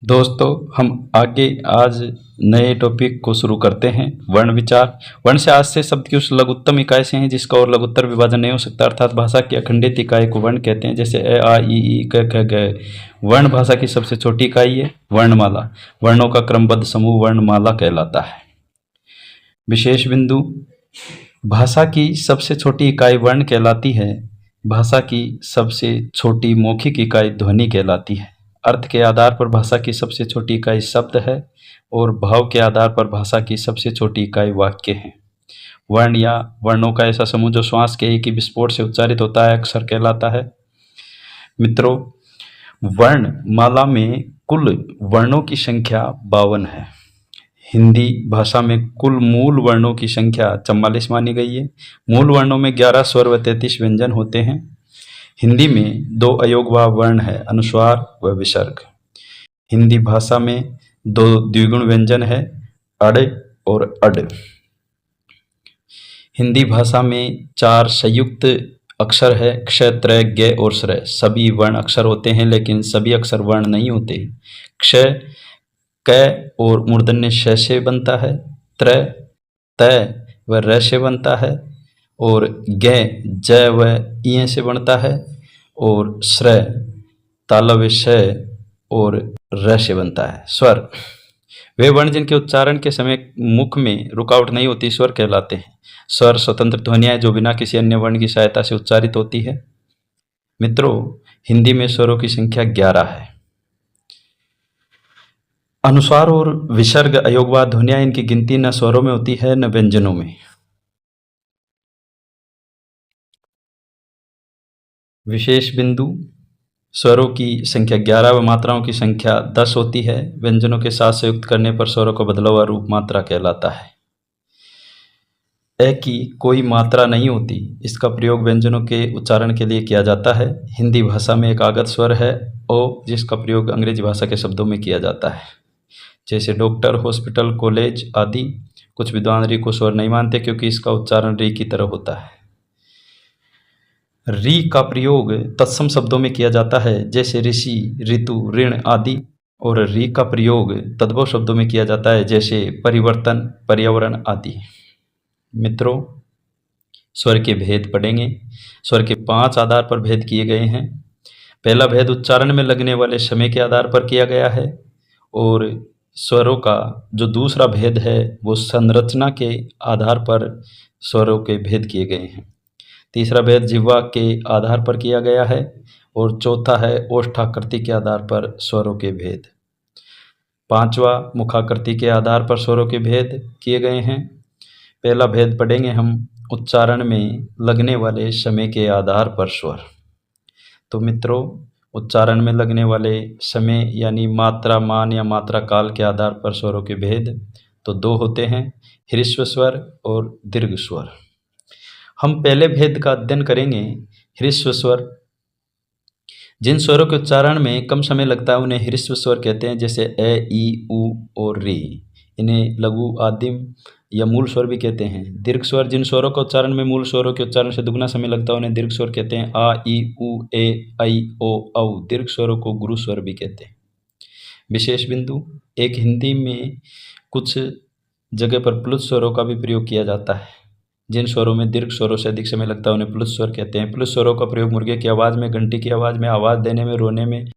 दोस्तों हम आगे आज नए टॉपिक को शुरू करते हैं। वर्ण विचार। वर्ण से आज से शब्द की उस लघुत्तम इकाई से हैं जिसका और लघुत्तर विभाजन नहीं हो सकता, अर्थात भाषा की अखंडित इकाई को वर्ण कहते हैं। जैसे अ आ इ ई क ख ग। वर्ण भाषा की सबसे छोटी इकाई है। वर्णमाला। वर्णों का क्रमबद्ध समूह वर्णमाला कहलाता है। विशेष बिंदु। भाषा की सबसे छोटी इकाई वर्ण कहलाती है। भाषा की सबसे छोटी मौखिक इकाई ध्वनि कहलाती है। अर्थ के आधार पर भाषा की सबसे छोटी इकाई शब्द है और भाव के आधार पर भाषा की सबसे छोटी इकाई वाक्य है। वर्ण या वर्णों का ऐसा समूह जो श्वास के एक ही विस्फोट से उच्चारित होता है अक्षर कहलाता है। मित्रों, वर्णमाला में कुल वर्णों की संख्या 52 है। हिंदी भाषा में कुल मूल वर्णों की संख्या 44 मानी गई है। मूल वर्णों में 11 स्वर व 33 व्यंजन होते हैं। हिंदी में 2 अयोगवाह वर्ण है, अनुस्वार व विसर्ग। हिंदी भाषा में 2 द्विगुण व्यंजन है, अड़ और अड। हिंदी भाषा में 4 संयुक्त अक्षर है, क्ष, त्र, ग और श्र। सभी वर्ण अक्षर होते हैं लेकिन सभी अक्षर वर्ण नहीं होते। क्ष क और मूर्धन्य श से बनता है, त्र त व र से बनता है और ग ज व इ से बनता है और श्र तालव्य श और र से बनता है। स्वर वे वर्ण जिनके उच्चारण के समय मुख में रुकावट नहीं होती स्वर कहलाते हैं। स्वर स्वतंत्र ध्वनियाँ जो बिना किसी अन्य वर्ण की सहायता से उच्चारित होती है। मित्रों, हिंदी में स्वरों की संख्या 11 है। अनुस्वार और विसर्ग अयोगवाह ध्वनियाँ, इनकी गिनती न स्वरों में होती है न व्यंजनों में। विशेष बिंदु। स्वरों की संख्या 11 व मात्राओं की संख्या 10 होती है। व्यंजनों के साथ संयुक्त करने पर स्वरों का बदला हुआ रूप मात्रा कहलाता है। ए की कोई मात्रा नहीं होती, इसका प्रयोग व्यंजनों के उच्चारण के लिए किया जाता है। हिंदी भाषा में एक आगत स्वर है ओ, जिसका प्रयोग अंग्रेजी भाषा के शब्दों में किया जाता है, जैसे डॉक्टर, हॉस्पिटल, कॉलेज आदि। कुछ विद्वान री को स्वर नहीं मानते क्योंकि इसका उच्चारण री की तरह होता है। री का प्रयोग तत्सम शब्दों में किया जाता है, जैसे ऋषि, ऋतु, ऋण आदि, और री का प्रयोग तद्भव शब्दों में किया जाता है, जैसे परिवर्तन, पर्यावरण आदि। मित्रों, स्वर के भेद पढ़ेंगे। स्वर के 5 आधार पर भेद किए गए हैं। पहला भेद उच्चारण में लगने वाले समय के आधार पर किया गया है और स्वरों का जो दूसरा भेद है वो संरचना के आधार पर स्वरों के भेद किए गए हैं। तीसरा भेद जिह्वा के आधार पर किया गया है और चौथा है ओष्ठाकृति के आधार पर स्वरों के भेद। पांचवा मुखाकृति के आधार पर स्वरों के भेद किए गए हैं। पहला भेद पढ़ेंगे हम, उच्चारण में लगने वाले समय के आधार पर स्वर। तो मित्रों, उच्चारण में लगने वाले समय यानी मात्रा मान या मात्रा काल के आधार पर स्वरों के भेद तो 2 होते हैं, ह्रस्व स्वर और दीर्घ स्वर। हम पहले भेद का अध्ययन करेंगे, ह्रस्व स्वर। जिन स्वरों के उच्चारण में कम समय लगता है उन्हें ह्रस्व स्वर कहते हैं, जैसे ए, ई, उ और री। इन्हें लघु, आदिम या मूल स्वर भी कहते हैं। दीर्घ स्वर, जिन स्वरों का उच्चारण में मूल स्वरों के उच्चारण से दुगना समय लगता है उन्हें दीर्घ स्वर कहते हैं। आ, ई, उ, ए, ऐ, ओ, औ। दीर्घ स्वरों को गुरु स्वर भी कहते हैं। विशेष बिंदु। एक, हिंदी में कुछ जगह पर प्लुत स्वरों का भी प्रयोग किया जाता है। जिन स्वरों में दीर्घ स्वरों से अधिक समय लगता है उन्हें प्लुत स्वर कहते हैं। प्लुत स्वरों का प्रयोग मुर्गे की आवाज़ में, घंटी की आवाज़ में, आवाज़ देने में, रोने में,